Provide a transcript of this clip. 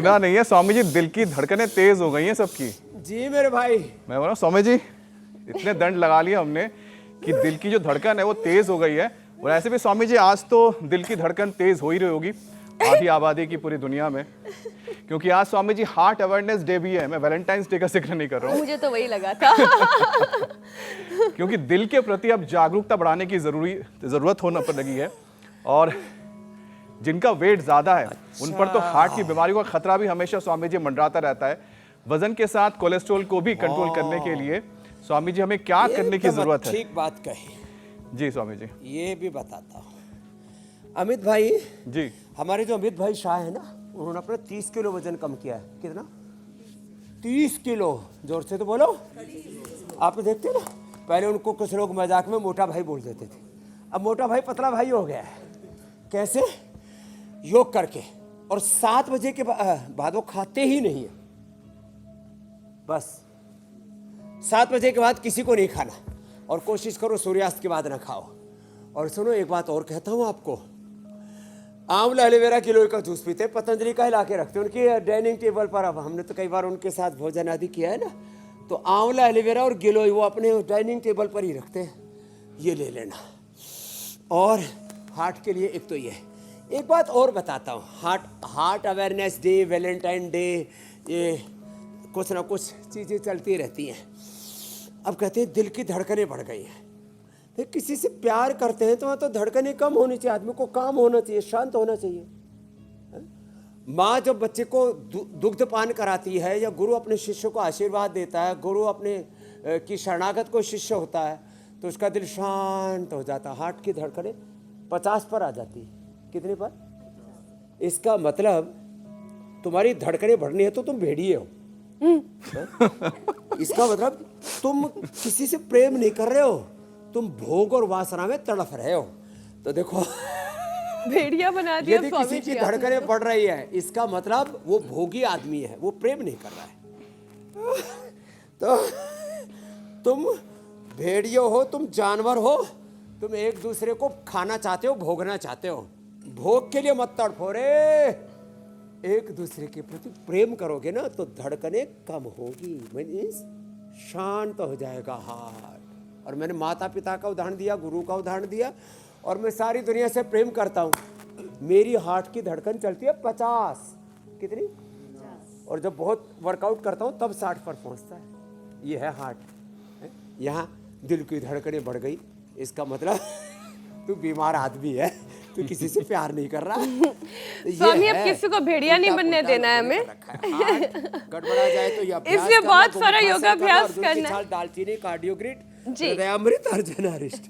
रुकना नहीं है स्वामी जी, दिल की धड़कनें तेज हो गई हैं सबकी। जी मेरे भाई, मैं बोल रहा हूँ स्वामी जी, इतने दंड लगा लिया हमने कि दिल की जो धड़कन है वो तेज हो गई है। और ऐसे भी स्वामी जी आज तो दिल की धड़कन तेज हो ही रही होगी आधी आबादी की पूरी दुनिया में, क्योंकि आज Swami ji heart awareness day भी है। मैं वैलेंटाइंस डे का जिक्र नहीं कर रहा हूँ, मुझे तो वही लगा था। क्योंकि दिल के प्रति अब जागरूकता बढ़ाने की जरूरत होने पर लगी है। और जिनका वेट ज्यादा है उन पर तो हार्ट की बीमारियों का खतरा भी हमेशा स्वामी जी मंडराता रहता है। वजन के साथ कोलेस्ट्रॉल को भी कंट्रोल करने के लिए स्वामी जी हमें क्या करने की जरूरत है? ठीक बात कही जी स्वामी जी। ये भी बताता हूँ अमित भाई जी। हमारे जो अमित भाई शाह है ना, उन्होंने अपना 30 किलो वजन कम किया है। कितना? 30 किलो। जोर से तो बोलो। आप देखते हो ना, पहले उनको कुछ लोग मजाक में मोटा भाई बोल देते थे, अब मोटा भाई पतला भाई हो गया है। कैसे? योग करके। और 7 बजे के बाद वो खाते ही नहीं है, बस 7 बजे के बाद किसी को नहीं खाना, और कोशिश करो सूर्यास्त के बाद ना खाओ। और सुनो एक बात और कहता हूँ आपको, आंवला एलोवेरा किलो का जूस पीते, पतंजलि का ला के रखते उनकी डाइनिंग टेबल पर। अब हमने तो कई बार उनके साथ भोजन आदि किया है ना, तो आंवला एलोवेरा और गिलोय वो अपने डाइनिंग टेबल पर ही रखते हैं, ये ले लेना। और हार्ट के लिए एक तो ये, एक बात और बताता हूँ, heart awareness day, Valentine day, ये कुछ ना कुछ चीज़ें चलती रहती हैं। अब कहते हैं दिल की धड़कनें बढ़ गई हैं। फिर किसी से प्यार करते हैं तो वहाँ तो धड़कनें कम होनी चाहिए, आदमी को काम होना चाहिए, शांत होना चाहिए। माँ जब बच्चे को दुग्धपान कराती है, या गुरु अपने शिष्य को आशीर्वाद देता है, गुरु अपने की शरणागत को शिष्य होता है, तो उसका दिल शांत हो जाता है। हार्ट की धड़कनें 50 पर आ जाती है। कितने पर? इसका मतलब तुम्हारी धड़कनें बढ़नी है तो तुम भेड़िए हो। इसका मतलब तुम किसी से प्रेम नहीं कर रहे हो, तुम भोग और वासना में तड़फ रहे हो। तो देखो भेड़िया बना दिया। यदि किसी की धड़कनें बढ़ रही है, इसका मतलब वो भोगी आदमी है, वो प्रेम नहीं कर रहा है। तो तुम भेड़िए हो, तुम जानवर हो, तुम एक दूसरे को खाना चाहते हो, भोगना चाहते हो। भोग के लिए मत तड़फो रे, एक दूसरे के प्रति प्रेम करोगे ना तो धड़कनें कम होगी, मीन्स शांत हो जाएगा हार्ट। और मैंने माता पिता का उदाहरण दिया, गुरु का उदाहरण दिया, और मैं सारी दुनिया से प्रेम करता हूँ। मेरी हार्ट की धड़कन चलती है 50। कितनी? 50। और जब बहुत वर्कआउट करता हूँ तब 60 पर पहुँचता है। ये है हार्ट। यहाँ दिल की धड़कनें बढ़ गई, इसका मतलब तू बीमार आदमी है, तू किसी से प्यार नहीं कर रहा। स्वामी अब किसी को भेड़िया नहीं बनने देना है हमें। गड़बड़ा जाए तो ये इसलिए बहुत सारा योगाभ्यास करना है। दालचीनी, कार्डियोग्रिट, जी, हृदयामृत, अर्जुन अरिष्ट।